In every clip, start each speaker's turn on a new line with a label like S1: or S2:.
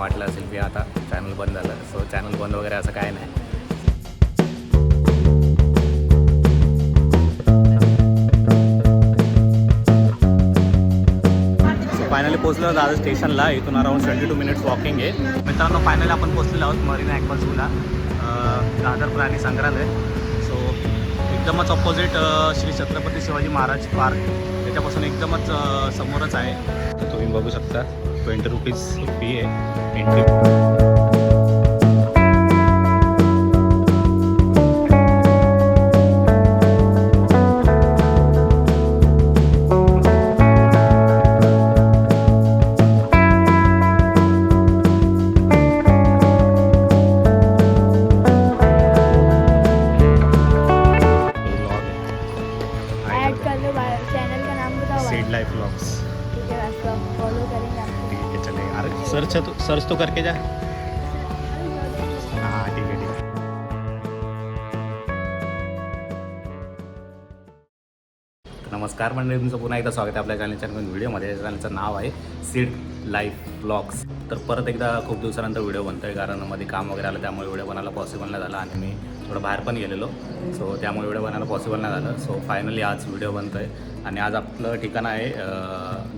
S1: वाटलं असेल की आता चॅनल बंद झालं. सो चॅनल बंद वगैरे असं काय नाही. फायनली पोहोचलो दादर स्टेशनला. इथून अराउंड 22 मिनिट्स वॉकिंग आहे. मित्रांनो फायनली आपण पोहोचलेलो आहोत मरीना ॲक्वाझूला, दादर प्राणी संग्रहालय. सो एकदमच ऑपोजिट श्री छत्रपती शिवाजी महाराज पार्क, त्याच्यापासून एकदमच समोरच आहे. तर तुम्ही बघू शकता 20 रुपीज फी आहे एंट्री. सर्च तो करके जा. हाँ ठीक है. नमस्कार मंडळी, तुमचं पुन्हा एकदा स्वागत आहे आपल्या चॅनलच्या व्हिडिओमध्ये. चॅनलचं नाव आहे सीड लाईफ व्लॉग्स. तर परत एकदा खूप दिवसानंतर व्हिडिओ बनतो आहे, कारण मध्ये काम वगैरे आलं त्यामुळे व्हिडिओ बनायला पॉसिबल नाही झाला आणि मी थोडं बाहेर पण गेलेलो. सो त्यामुळे व्हिडिओ बनायला पॉसिबल नाही झालं. सो फायनली आज व्हिडिओ बनतो आहे आणि आज आपलं ठिकाण आहे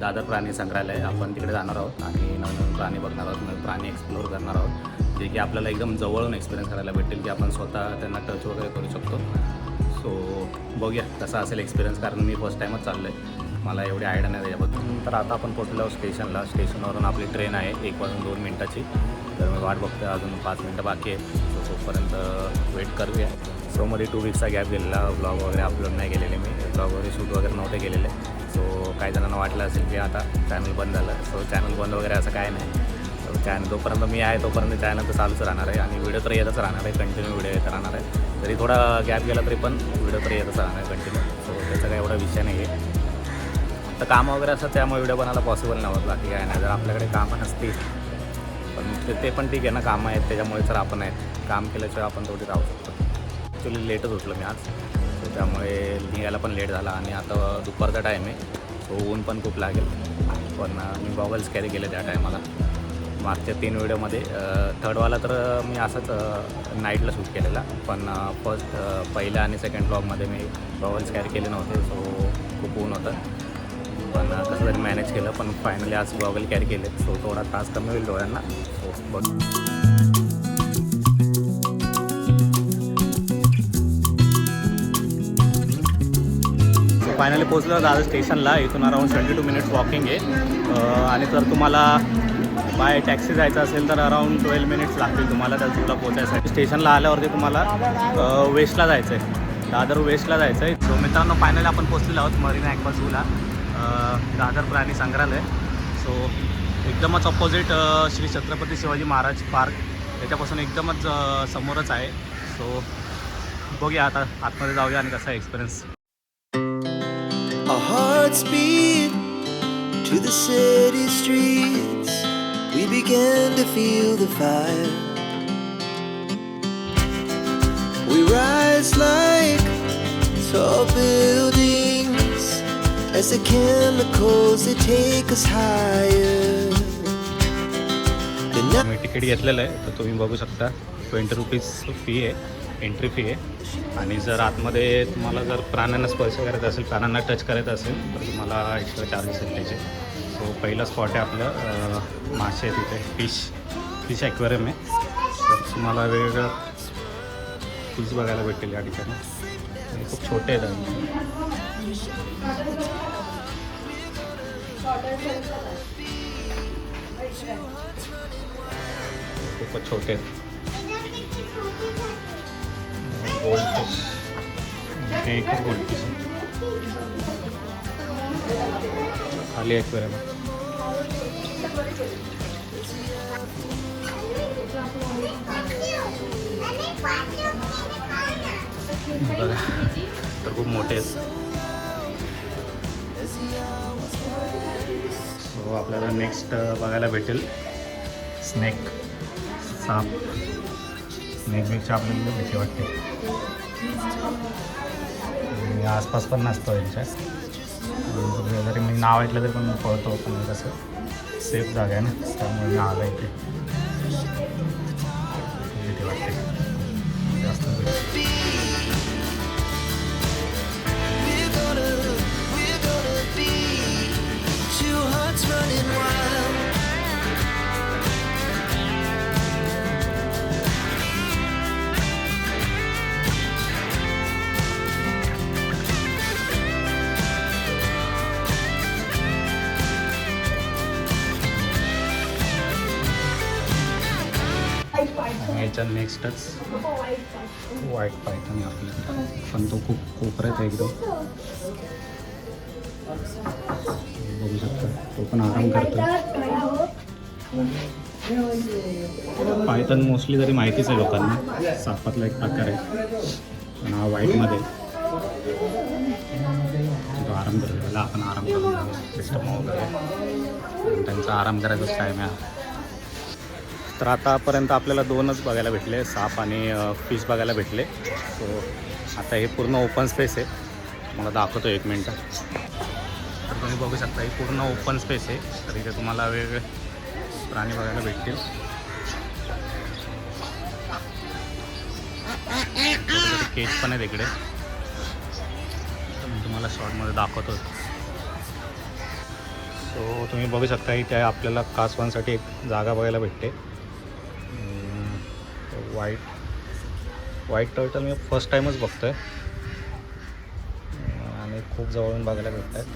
S1: दादर प्राणी संग्रहालय. आपण तिकडे जाणार आहोत आणि नवीन प्राणी बघणार आहोत, नवीन प्राणी एक्सप्लोअर करणार आहोत, जे की आपल्याला एकदम जवळून एक्सपिरियन्स करायला भेटेल, की आपण स्वतः त्यांना टच वगैरे करू शकतो. सो बघूया कसा असेल एक्सपिरियन्स, कारण मी फर्स्ट टाईमच चाललो आहे, मला एवढी आयडिया नाही त्याच्याबद्दल. तर आता आपण पोहोचलो स्टेशनला. स्टेशनवरून आपली ट्रेन आहे 1:02 तर मी वाट बघतो. अजून 5 मिनटं बाकी आहे. सो तोपर्यंत वेट करूया. सो मध्ये 2 वीकचा गॅप गेलेला, ब्लॉग वगैरे अपलोड नाही केलेले मी, ब्लॉग वगैरे शूट वगैरे नव्हते केलेले. सो काही जणांना वाटलं असेल की आता चॅनल बंद झालं. सो चॅनल बंद वगैरे असं काय नाही. चॅनल जोपर्यंत मी आहे तोपर्यंत चॅनल तर चालूच राहणार आहे आणि व्हिडिओ तर येतच राहणार आहे, कंटिन्यू व्हिडिओ येत राहणार आहे. जरी थोडा गॅप गेला तरी पण व्हिडिओ तर येतच राहणार आहे कंटिन्यू. सो त्याचा काही एवढा विषय नाही आहे. तर कामं वगैरे असं त्यामुळे व्हिडिओ बनायला पॉसिबल नव्हतं, बाकी काय नाही. जर आपल्याकडे कामं नसतील पण ते पण ठीक आहे ना, कामं आहेत त्याच्यामुळे तर आपण आहेत. काम केल्याशिवाय आपण थोडी राहू शकतो. ॲक्च्युली लेटच उठलो मी आज, सो त्यामुळे निघायला पण लेट झाला आणि आता दुपारचा टाईम आहे. सो ऊन पण खूप लागेल. पण मी गॉगल्स कॅरी केले त्या टायमाला. मागच्या 3 व्हिडिओमध्ये थर्डवाला तर मी असंच नाईटला शूट केलेला, पण पहिल्या आणि सेकंड ब्लॉगमध्ये मी गॉगल्स कॅरी केले नव्हते. सो खूप ऊन होतं, पण कसं तरी मॅनेज केलं. पण फायनली आज गॉगल कॅरी केले, सो थोडा त्रास कमी होईल डोळ्यांना. सो बघ, फायनली पोहोचलो दादर स्टेशनला. इथून अराउंड 22 मिनिट्स वॉकिंग आहे आणि जर तुम्हाला बाय टॅक्सी जायचं असेल तर अराउंड 12 मिनिट्स लागतील तुम्हाला त्या झूला पोहोचायसाठी. स्टेशनला आल्यावरती तुम्हाला वेस्टला जायचं आहे, दादर वेस्टला जायचं आहे. सो मित्रांनो फायनली आपण पोहोचलेलो आहोत मरीना ॲक्वाझूला, दादर प्राणी संग्रहालय. सो एकदमच ऑपोजिट श्री छत्रपती शिवाजी महाराज पार्क, त्याच्यापासून एकदमच समोरच आहे. सो बघूया आता आतमध्ये जाऊया आणि कसा experience.
S2: Our hearts beat to the city streets. We began to feel the fire. We rise like tall buildings as the chemicals they take us higher.
S1: Me ticket घेतलेलं आहे, तर तुम्ही बघू शकता 20 रुपीज फी आहे, एंट्री फी आहे. आणि जर आतमध्ये तुम्हाला जर प्राण्यांना स्पर्श करायचा असेल, प्राण्यांना टच करायचं असेल तर तुम्हाला एक्स्ट्रा चार्जेस आहेत त्याचे. सो पहिला स्पॉट आहे आपलं मासे आहे तिथे, फिश ॲक्वेरियम आहे. तर तुम्हाला वेगवेगळं फिश बघायला भेटेल या ठिकाणी. आणि खूप छोटे आहेत. खूपच छोटे आहेत. गोल्ड फिश, हे एकच गोल्ड फिश खाली ॲक्वेरियम. बघा तर खूप मोठे आहेत. सो आपल्याला नेक्स्ट बघायला भेटेल स्नेक, साप. स्नेकपेक्षा आपल्याला भीती वाटते. आसपास पण नसतो यांच्या, जरी मी नाव ऐकलं तरी पण पळतो. पण कसं सेफ जागा आहे ना, त्यामुळे मी आलं इथे. आणि याच्या नेक्स्टच व्हाईट पायथन आहे आपल्याकडे, पण तो खूप कोपऱ्यात आहे एकदम. बघू शकता तो पण आराम करतो. पायथन मोस्टली जरी माहितीच आहे लोकांना, सापातला एक प्रकार आहे. पण हा व्हाईटमध्ये तो आराम करतो. त्याला आपण आराम करून सिस्टम वगैरे त्यांचा आराम करायचाच टाईम आहे. तर आतापर्यंत आपल्याला 2च बघायला भेटले, साप आणि फिश बघायला भेटले. सो आता हे पूर्ण ओपन स्पेस आहे. मला दाखवतो 1 मिनटं. तर तुम्ही बघू शकता ही पूर्ण ओपन स्पेस आहे. तर इथे तुम्हाला वेगवेगळे प्राणी बघायला भेटतील. केज पण आहे तिकडे, तर मी तुम्हाला शॉर्टमध्ये दाखवतो. सो तुम्ही बघू शकता इथे आपल्याला कासवांसाठी एक जागा बघायला भेटते. व्हाईट टर्टल मी फर्स्ट टाईमच बघतो आहे आणि खूप जवळून बघायला भेटत आहेत.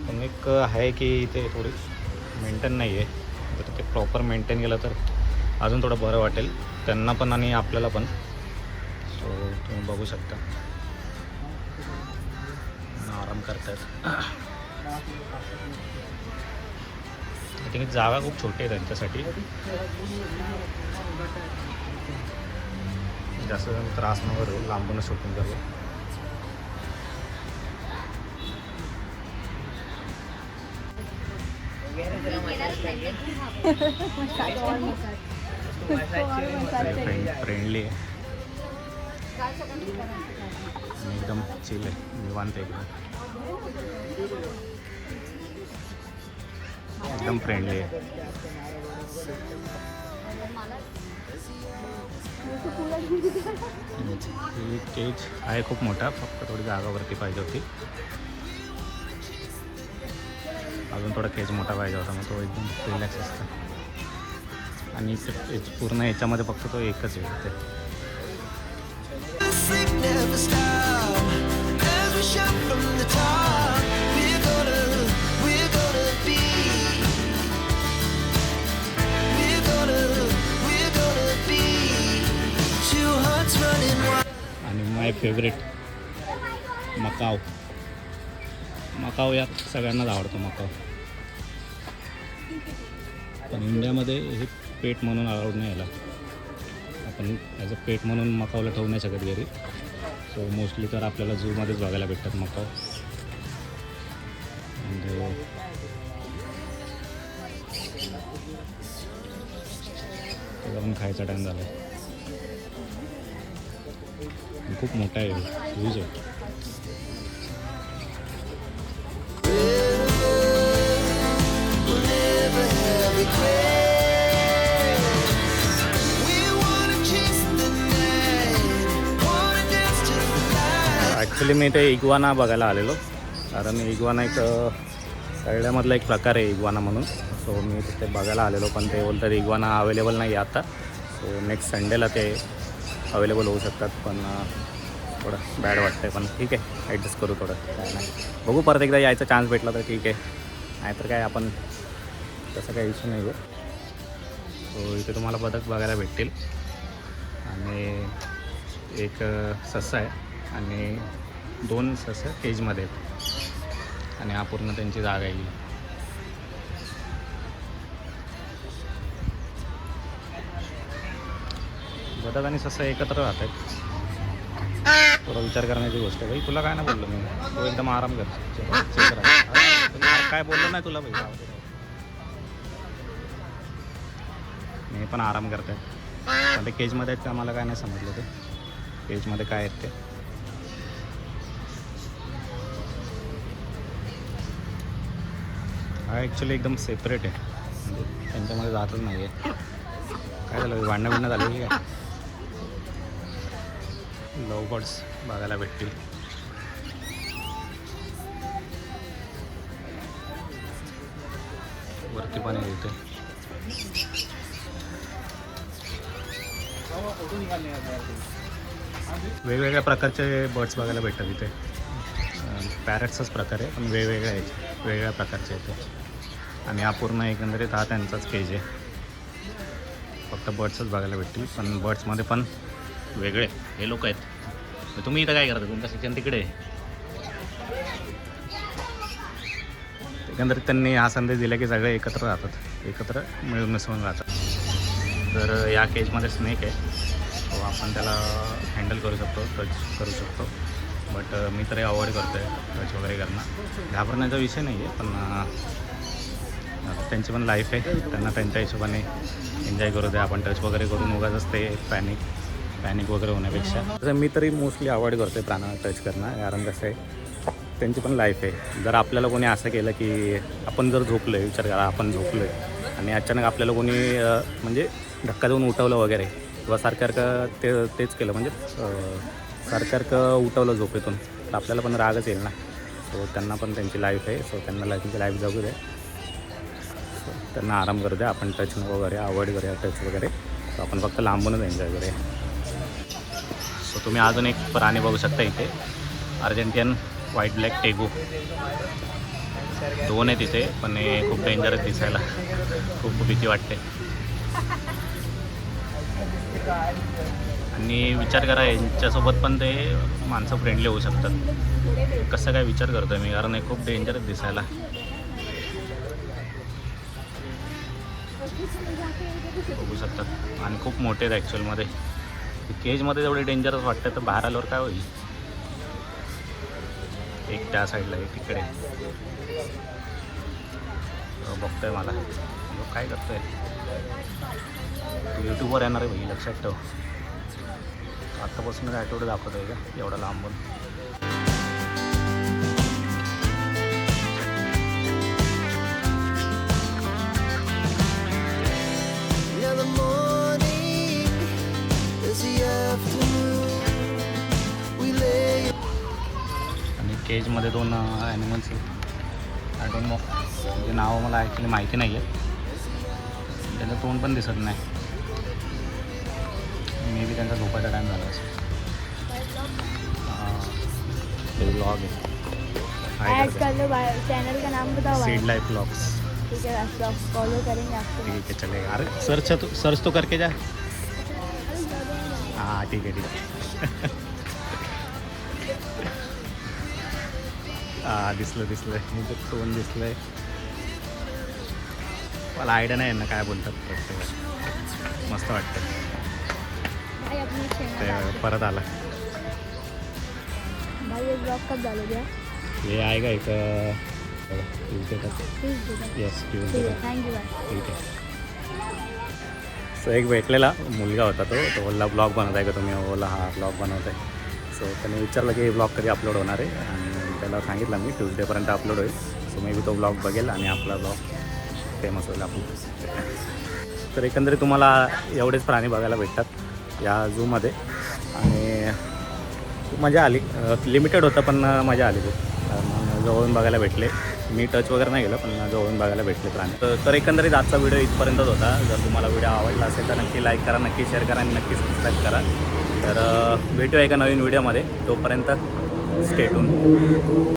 S1: पण एक आहे की इथे थोडी मेंटेन नाही आहे. तर ते प्रॉपर मेंटेन केलं तर अजून थोडं बरं वाटेल त्यांना पण आणि आपल्याला पण. सो तुम्ही बघू शकता आराम करतायत. आय थिंक जागा खूप छोटी आहे त्यांच्यासाठी, जास्त त्रास न करू, लांबूनच शूटिंग करू. फ्रेंडली आहे, एकदम चिल आहे, निवांत एकदम फ्रेंडली आहे. केज आहे खूप मोठा, फक्त थोडी जागावरती पाहिजे होती. अजून थोडा केज मोठा पाहिजे होता, मग तो एकदम रिलॅक्स असतो. आणि पूर्ण याच्यामध्ये फक्त तो एकच आहे ते. आणि माय फेवरेट मकाव. मकाव यात सगळ्यांनाच आवडतो मकाव. पण इंडियामध्ये हे पेट म्हणून अलाउड नाही याला. आपण ॲज अ पेट म्हणून मकावला ठेवू नाही शकत घरी. सो मोस्टली तर आपल्याला झूमध्येच बघायला भेटतात मकाव. म्हणजे त्याचा पण खायचा टाईम झाला. खूप मोठा आहे, यूज आहे. ॲक्च्युली मी इथे इग्वाना बघायला आलेलो, कारण इग्वाना एक तळ्यामधला एक प्रकार आहे इग्वाना म्हणून. सो मी तिथे बघायला आलेलो, पण ते बोलतात इग्वाना अवेलेबल नाही आहे आता. सो नेक्स्ट संडेला ते अवेलेबल होऊ शकतात. पण थोडं बॅड वाटतं आहे, पण ठीक आहे, ॲडजस्ट करू थोडं, काय नाही. बघू परत एकदा यायचा चान्स भेटला तर ठीक आहे, नाहीतर काय आपण तसं काही इश्यू नाही हो. सो इथे तुम्हाला बदक बघायला भेटतील आणि एक ससा आहे आणि 2 ससे केजमध्ये आहेत आणि हा पूर्ण त्यांची जागा आहे. बदक आणि ससा एकत्र राहतात. थोडा विचार करण्याची गोष्ट आहे. भाई तुला काय नाही बोललो मी, तू एकदम आराम कर. काय बोललो नाही तुला भाई, मी पण आराम करते. पण ते केजमध्ये आहेत का मला काय नाही समजलं. ते केजमध्ये काय आहेत ते. हा ॲक्च्युली एकदम सेपरेट आहे, म्हणजे त्यांच्यामध्ये जातच नाही आहे. काय झालं, भांडणं झालं की काय. लव बर्ड्स बघायला भेटतील. वरती पण येते. वेगवेगळ्या प्रकारचे बर्ड्स बघायला भेटतात इथे. पॅरट्सचाच प्रकार आहे, पण वेगवेगळ्या आहेत, वेगवेगळ्या प्रकारचे येते. आणि हा पूर्ण एकंदरीत हा त्यांचाच केज आहे. फक्त बर्ड्सच बघायला भेटतील, पण बर्ड्समध्ये पण वेगळे हे लोक आहेत. तर तुम्ही इथं काय करता? तुमचं शिक्षण तिकडे आहे. एकंदरीत त्यांनी हा संदेश दिला की सगळे एकत्र राहतात, एकत्र मिळून मिसळून राहतात. तर या केजमध्ये स्नेक आहे, तो आपण त्याला हँडल करू शकतो, टच करू शकतो. बट मी तरी अवॉइड करतो आहे टच वगैरे करणं. घाबरण्याचा विषय नाही आहे, पण त्यांची पण लाईफ आहे, त्यांना त्यांच्या हिशोबाने एन्जॉय करू द्या. आपण टच वगैरे करून उगाच ते पॅनिक वगैरे होण्यापेक्षा तसं मी तरी मोस्टली अवॉइड करतो आहे प्राण्यांना टच करणं. कारण कसं आहे, त्यांची पण लाईफ आहे. जर आपल्याला कोणी असं केलं की आपण जर झोपलो आहे, विचार करा आपण झोपलो आहे आणि अचानक आपल्याला कोणी म्हणजे धक्का देऊन उठवलं वगैरे किंवा सारखं तेच केलं, म्हणजे सारखं उठवलं झोपेतून, तर आपल्याला पण रागच येईल ना. सो त्यांना पण त्यांची लाईफ आहे, सो त्यांना त्यांची लाईफ जगू द्या. सो त्यांना आराम करू द्या. आपण टच वगैरे अवॉइड करूया टच वगैरे. सो आपण फक्त लांबूनच एन्जॉय करूया. सो तुम्ही अजून एक प्राणी बघू शकता इथे, अर्जेंटियन व्हाईट ब्लॅक टेगू. 2 आहे तिथे, पण हे खूप डेंजरस दिसायला, खूप भीती वाटते. आणि विचार करा, यांच्यासोबत पण ते माणसं फ्रेंडली होऊ शकतात. कसं काय विचार करतो मी, कारण हे खूप डेंजरस दिसायला. बघू शकतात आणि खूप मोठे आहेत ॲक्च्युअलमध्ये. केजमध्ये जेवढे डेंजरस वाटतं, तर बाहेर आल्यावर काय होईल. एक त्या साईडला एक तिकडे बघतोय मला, काय करतोय. तू यूट्यूबवर येणार आहे भाई, लक्षात ठेव. आत्तापासूनच आठवडे दाखवतो आहे का एवढा लांबून.
S2: Now the morning is the afternoon. We lay.
S1: आणि केजमध्ये 2 ॲनिमल्स आहेत. आय डोंट नो, म्हणजे नावं मला ॲक्च्युली माहिती नाही आहे. त्यांचं तोंड पण दिसत नाही. मे बी त्यांचा झोपायचा टाईम झाला असेल. ते व्लॉग
S3: ऐड कर लो, चैनल का नाम बताओ भाई।
S1: Seed life vlogs.
S3: ठीक है, आप फॉलो करेंगे आपको।
S1: ठीक है चलेगा. अरे सर्च तो करके जा. हाँ ठीक है. दिसलं तोंड दिसलं आहे. मला आयडिया नाही ना काय बोलतात प्रत्येक. मस्त वाटतं
S3: भाई अपने
S1: ते
S3: चैनल
S1: परत आला.
S3: भाई ये ब्लॉग कब डालोगे?
S1: हे आहे का एक ट्यूजडे तक. येस
S3: ठीक
S1: ट्यूजडे
S3: है,
S1: तक.
S3: थैंक यू भाई।
S1: ठीक आहे. सो एक भेटलेला मुलगा होता, तो बोलला ब्लॉग बनवत आहे का तुम्ही. बोला हा ब्लॉग बनवत आहे. सो त्याने विचारलं की ब्लॉग कधी अपलोड होणार आहे, आणि त्याला सांगितलं मी ट्यूजडेपर्यंत अपलोड होईल. सो मे बी तो ब्लॉग बघेल आणि आपला ब्लॉग फेमस होईल आपण. तर एकंदरीत तुम्हाला एवढेच प्राणी बघायला भेटतात या झूमध्ये, आणि खूप मजा आली. लिमिटेड होतं पण मजा आली खूप. जवळून बघायला भेटले. मी टच वगैरे नाही गेलं, पण जवळून बघायला भेटले प्राणी. तर एकंदरीत आजचा व्हिडिओ इथपर्यंतच होता. जर तुम्हाला व्हिडिओ आवडला असेल तर नक्की लाईक करा, नक्की शेअर करा आणि नक्की सबस्क्राईब करा. तर भेटूया एका नवीन व्हिडिओमध्ये. तोपर्यंत स्टे ट्यून.